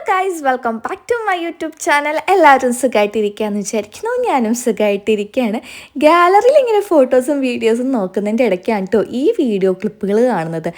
Guys welcome back to my YouTube channel. എല്ലാവരും സുഖമായിട്ടിരിക്കുകയെന്ന് വിചാരിക്കുന്നു. ഞാനും സുഖമായിട്ടിരിക്കുകയാണ്. ഗാലറിയിൽ ഇങ്ങനെ ഫോട്ടോസും വീഡിയോസും നോക്കുന്നതിൻ്റെ ഇടയ്ക്കാണ് കേട്ടോ ഈ വീഡിയോ ക്ലിപ്പുകൾ കാണുന്നത്.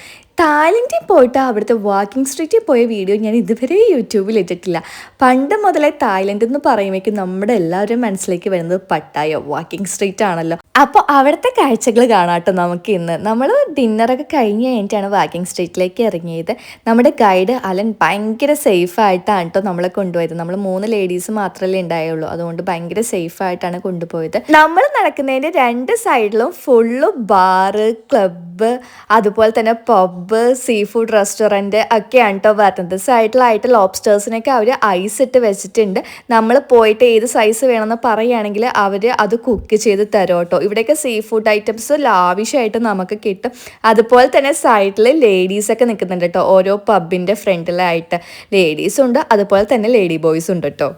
തായ്ലൻഡിൽ പോയിട്ട് അവിടുത്തെ വാക്കിംഗ് സ്ട്രീറ്റിൽ പോയ വീഡിയോ ഞാൻ ഇതുവരെ യൂട്യൂബിൽ ഇട്ടിട്ടില്ല. പണ്ട് മുതലേ തായ്ലൻഡ് എന്ന് പറയുമ്പോഴേക്കും നമ്മുടെ എല്ലാവരും മനസ്സിലേക്ക് വരുന്നത് പട്ടായ വാക്കിംഗ് സ്ട്രീറ്റ് ആണല്ലോ. അപ്പോൾ അവിടുത്തെ കാഴ്ചകൾ കാണാട്ടോ നമുക്ക് ഇന്ന്. നമ്മൾ ഡിന്നറൊക്കെ കഴിഞ്ഞ് കഴിഞ്ഞിട്ടാണ് വാക്കിംഗ് സ്ട്രീറ്റിലേക്ക് ഇറങ്ങിയത്. നമ്മുടെ ഗൈഡ് അലൻ ഭയങ്കര സേഫായിട്ടാണ് കേട്ടോ നമ്മളെ കൊണ്ടുപോയത്. നമ്മൾ 3 ലേഡീസ് മാത്രമല്ലേ ഉണ്ടായുള്ളൂ, അതുകൊണ്ട് ഭയങ്കര സേഫായിട്ടാണ് കൊണ്ടുപോയത്. നമ്മൾ നടക്കുന്നതിൻ്റെ 2 സൈഡിലും ഫുള്ള് ബാറ്, ക്ലബ്ബ്, അതുപോലെ തന്നെ പബ്ബ്, സീ ഫുഡ് റെസ്റ്റോറൻറ്റ് ഒക്കെയാണ് കേട്ടോ വരുന്നത്. സൈഡിലായിട്ട് ലോബ്സ്റ്റേഴ്സിനൊക്കെ അവർ ഐസ് ഇട്ട് വെച്ചിട്ടുണ്ട്. നമ്മൾ പോയിട്ട് ഏത് സൈസ് വേണമെന്ന് പറയുകയാണെങ്കിൽ അവർ അത് കുക്ക് ചെയ്ത് തരും കേട്ടോ. ഇവിടെയൊക്കെ സീ ഫുഡ് ഐറ്റംസ് ലാവിഷായിട്ട് നമുക്ക് കിട്ടും. അതുപോലെ തന്നെ സൈഡിൽ ലേഡീസൊക്കെ നിൽക്കുന്നുണ്ട് കേട്ടോ. ഓരോ പബ്ബിൻ്റെ ഫ്രണ്ടിലായിട്ട് ലേഡീസും ഉണ്ട്, അതുപോലെ തന്നെ ലേഡി ബോയ്സും ഉണ്ട് കേട്ടോ.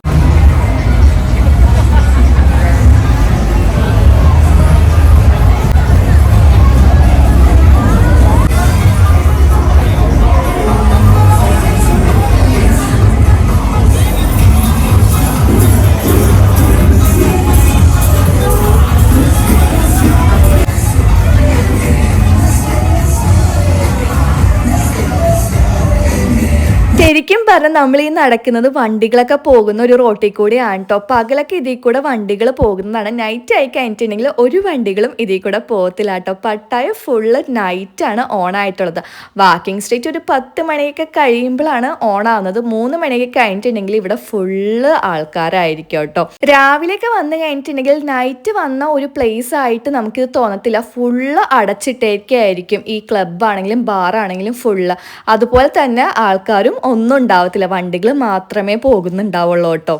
ശരിക്കും പറഞ്ഞാൽ നമ്മൾ ഈ നടക്കുന്നത് വണ്ടികളൊക്കെ പോകുന്ന ഒരു റോട്ടിൽ കൂടെയാണ് കേട്ടോ. പകലൊക്കെ ഇതിൽ കൂടെ വണ്ടികൾ പോകുന്നതാണ്. നൈറ്റ് ആയി കഴിഞ്ഞിട്ടുണ്ടെങ്കിൽ ഒരു വണ്ടികളും ഇതിൽ കൂടെ പോകത്തില്ല കേട്ടോ. പട്ടായ ഫുള്ള് നൈറ്റാണ് ഓൺ ആയിട്ടുള്ളത്. വാക്കിംഗ് സ്ട്രീറ്റ് ഒരു 10 മണിയൊക്കെ കഴിയുമ്പോഴാണ് ഓൺ ആവുന്നത്. 3 മണിയൊക്കെ കഴിഞ്ഞിട്ടുണ്ടെങ്കിൽ ഇവിടെ ഫുള്ള് ആൾക്കാരായിരിക്കും കേട്ടോ. രാവിലെയൊക്കെ വന്നു കഴിഞ്ഞിട്ടുണ്ടെങ്കിൽ നൈറ്റ് വന്ന ഒരു പ്ലേസ് ആയിട്ട് നമുക്കിത് തോന്നത്തില്ല. ഫുള്ള് അടച്ചിട്ടേക്കായിരിക്കും. ഈ ക്ലബ്ബാണെങ്കിലും ബാറാണെങ്കിലും ഫുള്ള്. അതുപോലെ തന്നെ ആൾക്കാരും ഒന്നും ഉണ്ടാവത്തില്ല, വണ്ടികൾ മാത്രമേ പോകുന്നുണ്ടാവുള്ളൂ കേട്ടോ.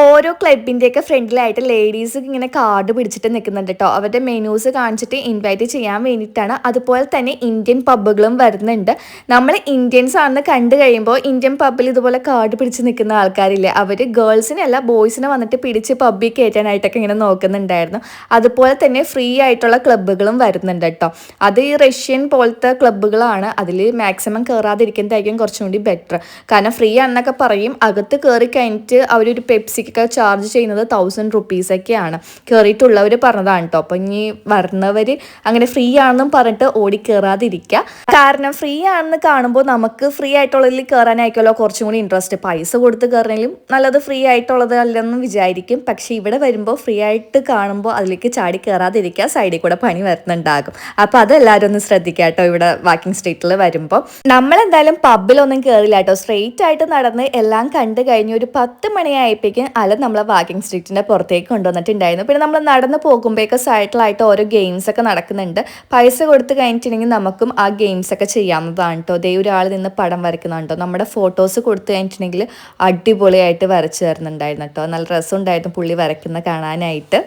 ഓരോ ക്ലബിൻ്റെയൊക്കെ ഫ്രണ്ടിലായിട്ട് ലേഡീസ് ഇങ്ങനെ കാർഡ് പിടിച്ചിട്ട് നിൽക്കുന്നുണ്ട് കേട്ടോ. അവരുടെ മെനൂസ് കാണിച്ചിട്ട് ഇൻവൈറ്റ് ചെയ്യാൻ വേണ്ടിയിട്ടാണ്. അതുപോലെ തന്നെ ഇന്ത്യൻ പബ്ബുകളും വരുന്നുണ്ട്. നമ്മൾ ഇന്ത്യൻസ് ആണെന്ന് കണ്ടു കഴിയുമ്പോൾ ഇന്ത്യൻ പബ്ബിൽ ഇതുപോലെ കാർഡ് പിടിച്ച് നിൽക്കുന്ന ആൾക്കാരില്ലേ, അവർ ഗേൾസിനല്ല ബോയ്സിനെ വന്നിട്ട് പിടിച്ച് പബ്ബിൽ കയറ്റാനായിട്ടൊക്കെ ഇങ്ങനെ നോക്കുന്നുണ്ടായിരുന്നു. അതുപോലെ തന്നെ ഫ്രീ ആയിട്ടുള്ള ക്ലബ്ബുകളും വരുന്നുണ്ട് കേട്ടോ. അത് ഈ റഷ്യൻ പോലത്തെ ക്ലബ്ബുകളാണ്. അതിൽ മാക്സിമം കയറാതിരിക്കുന്നതായിരിക്കും കുറച്ചും കൂടി ബെറ്റർ. കാരണം ഫ്രീ ആണെന്നൊക്കെ പറയും. അകത്ത് കയറി കഴിഞ്ഞിട്ട് അവരൊരു പെപ്സിക്കൊക്കെ ചാർജ് ചെയ്യുന്നത് 1000 റുപ്പീസൊക്കെയാണ്. കയറിയിട്ടുള്ളവർ പറഞ്ഞതാണ് കേട്ടോ. അപ്പം ഇനി വരുന്നവർ അങ്ങനെ ഫ്രീ ആണെന്നും പറഞ്ഞിട്ട് ഓടി കയറാതിരിക്കുക. കാരണം ഫ്രീ ആണെന്ന് കാണുമ്പോൾ നമുക്ക് ഫ്രീ ആയിട്ടുള്ളതിൽ കയറാനായിരിക്കുമല്ലോ കുറച്ചും കൂടി ഇൻട്രസ്റ്റ്. പൈസ കൊടുത്ത് കയറണമെങ്കിലും നല്ലത് ഫ്രീ ആയിട്ടുള്ളത് അല്ലെന്ന് വിചാരിക്കും. പക്ഷേ ഇവിടെ വരുമ്പോൾ ഫ്രീ ആയിട്ട് കാണുമ്പോൾ അതിലേക്ക് ചാടി കയറാതിരിക്കുക. സൈഡിൽ കൂടെ പണി വരുന്നുണ്ടാകും. അപ്പോൾ അതെല്ലാവരും ഒന്ന് ശ്രദ്ധിക്കുക കേട്ടോ. ഇവിടെ വാക്കിംഗ് സ്ട്രീറ്റിൽ വരുമ്പോൾ നമ്മളെന്തായാലും പബ്ബിലൊന്നും കയറില്ല കേട്ടോ. സ്ട്രെയിറ്റ് ആയിട്ട് നടന്ന് എല്ലാം കണ്ടു കഴിഞ്ഞ് ഒരു 10 മണിയായപ്പോഴേക്കും നമ്മളെ വാക്കിംഗ് സ്ട്രീറ്റിൻ്റെ പുറത്തേക്ക് കൊണ്ടുവന്നിട്ടുണ്ടായിരുന്നു. പിന്നെ നമ്മൾ നടന്ന് പോകുമ്പോഴേക്ക് സൈഡിലായിട്ട് ഓരോ ഗെയിംസ് ഒക്കെ നടക്കുന്നുണ്ട്. പൈസ കൊടുത്ത് കഴിഞ്ഞിട്ടുണ്ടെങ്കിൽ നമുക്കും ആ ഗെയിംസ് ഒക്കെ ചെയ്യാവുന്നതാണ് കേട്ടോ. ദേ ഒരാൾ നിന്ന് പടം വരയ്ക്കുന്നുണ്ടോ. നമ്മുടെ ഫോട്ടോസ് കൊടുത്തു കഴിഞ്ഞിട്ടുണ്ടെങ്കിൽ അടിപൊളിയായിട്ട് വരച്ചു തരുന്നുണ്ടായിരുന്നു കേട്ടോ. നല്ല രസമുണ്ടായിരുന്നു പുള്ളി വരയ്ക്കുന്ന കാണാനായിട്ട്.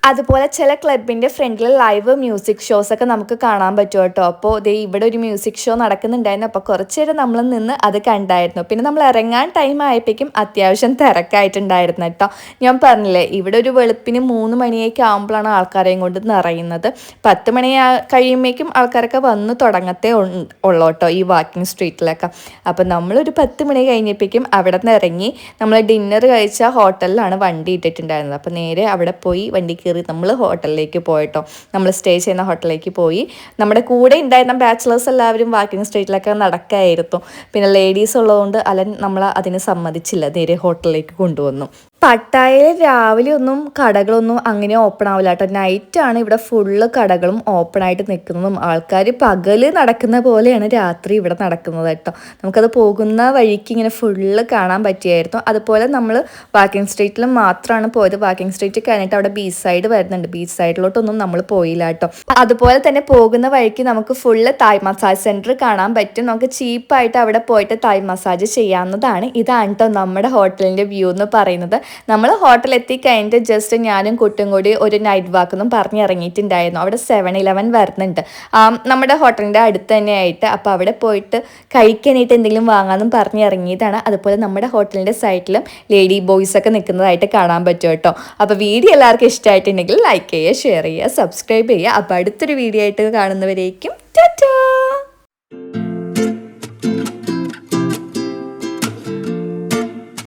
അതുപോലെ ചില ക്ലബിൻ്റെ ഫ്രണ്ടിൽ ലൈവ് മ്യൂസിക് ഷോസ് ഒക്കെ നമുക്ക് കാണാൻ പറ്റും കേട്ടോ. അപ്പോൾ ദേ ഇവിടെ ഒരു മ്യൂസിക് ഷോ നടക്കുന്നുണ്ടായിരുന്നു. അപ്പോൾ കുറച്ച് നേരം നമ്മൾ നിന്ന് അത് കണ്ടായിരുന്നു. പിന്നെ നമ്മൾ ഇറങ്ങാൻ ടൈം ആയപ്പോഴേക്കും അത്യാവശ്യം തിരക്കായിട്ടുണ്ടായിരുന്നു കേട്ടോ. ഞാൻ പറഞ്ഞില്ലേ, ഇവിടെ ഒരു വെളുപ്പിന് 3 മണിയൊക്കെ ആകുമ്പോഴാണ് ആൾക്കാരെയും കൊണ്ട് നിറയുന്നത്. 10 മണി കഴിയുമ്പോഴേക്കും ആൾക്കാരൊക്കെ വന്ന് തുടങ്ങത്തേ ഉള്ളൂ കേട്ടോ ഈ വാക്കിംഗ് സ്ട്രീറ്റിലൊക്കെ. അപ്പോൾ നമ്മളൊരു 10 മണി കഴിഞ്ഞപ്പോഴേക്കും അവിടെ നിന്ന് ഇറങ്ങി നമ്മൾ ഡിന്നർ കഴിച്ച ഹോട്ടലിലാണ് വണ്ടി ഇട്ടിട്ടുണ്ടായിരുന്നത്. അപ്പോൾ നേരെ അവിടെ പോയി വണ്ടി കയറി നമ്മൾ ഹോട്ടലിലേക്ക് പോയിട്ടോ. നമ്മൾ സ്റ്റേ ചെയ്യുന്ന ഹോട്ടലിലേക്ക് പോയി. നമ്മുടെ കൂടെ ഉണ്ടായിരുന്ന ബാച്ചിലേഴ്സ് എല്ലാവരും വാക്കിംഗ് സ്ട്രീറ്റിലൊക്കെ നടക്കായിരുന്നു. പിന്നെ ലേഡീസ് ഉള്ളതുകൊണ്ട് അലൻ നമ്മളെ അതിന് സമ്മതിച്ചില്ല. നേരെ ഹോട്ടലിലേക്ക് കൊണ്ടുവന്നു. പട്ടായയിൽ രാവിലെ ഒന്നും കടകളൊന്നും അങ്ങനെ ഓപ്പൺ ആവില്ല കേട്ടോ. നൈറ്റാണ് ഇവിടെ ഫുള്ള് കടകളും ഓപ്പൺ ആയിട്ട് നിൽക്കുന്നതും. ആൾക്കാർ പകല് നടക്കുന്ന പോലെയാണ് രാത്രി ഇവിടെ നടക്കുന്നത് കേട്ടോ. നമുക്കത് പോകുന്ന വഴിക്ക് ഇങ്ങനെ ഫുള്ള് കാണാൻ പറ്റിയായിരുന്നു. അതുപോലെ നമ്മൾ വാക്കിംഗ് സ്ട്രീറ്റിൽ മാത്രമാണ് പോയത്. വാക്കിംഗ് സ്ട്രീറ്റ് കഴിഞ്ഞിട്ട് അവിടെ ബീച്ച് സൈഡ് വരുന്നുണ്ട്. ബീച്ച് സൈഡിലോട്ടൊന്നും നമ്മൾ പോയില്ല കേട്ടോ. അതുപോലെ തന്നെ പോകുന്ന വഴിക്ക് നമുക്ക് ഫുള്ള് തായ് മസാജ് സെൻറ്റർ കാണാൻ പറ്റും. നമുക്ക് ചീപ്പായിട്ട് അവിടെ പോയിട്ട് തായ് മസാജ് ചെയ്യാവുന്നതാണ്. ഇതാണ് കേട്ടോ നമ്മുടെ ഹോട്ടലിൻ്റെ വ്യൂ എന്ന് പറയുന്നത്. നമ്മൾ ഹോട്ടലിൽ എത്തിക്കഴിഞ്ഞിട്ട് ജസ്റ്റ് ഞാനും കുട്ടും കൂടി ഒരു നൈറ്റ് വാക്ക് എന്നും പറഞ്ഞ് ഇറങ്ങിയിട്ടുണ്ടായിരുന്നു. അവിടെ 7-Eleven വരുന്നുണ്ട് നമ്മുടെ ഹോട്ടലിൻ്റെ അടുത്ത് തന്നെയായിട്ട്. അപ്പോൾ അവിടെ പോയിട്ട് കഴിക്കാനായിട്ട് എന്തെങ്കിലും വാങ്ങാമെന്നും പറഞ്ഞ് ഇറങ്ങിയതാണ്. അതുപോലെ നമ്മുടെ ഹോട്ടലിൻ്റെ സൈഡിലും ലേഡി ബോയ്സ് ഒക്കെ നിൽക്കുന്നതായിട്ട് കാണാൻ പറ്റും കേട്ടോ. അപ്പോൾ വീഡിയോ എല്ലാവർക്കും ഇഷ്ടമായിട്ടുണ്ടെങ്കിൽ ലൈക്ക് ചെയ്യുക, ഷെയർ ചെയ്യുക, സബ്സ്ക്രൈബ് ചെയ്യുക. അപ്പോൾ അടുത്തൊരു വീഡിയോ ആയിട്ട് കാണുന്നവരേക്കും ടാറ്റാ.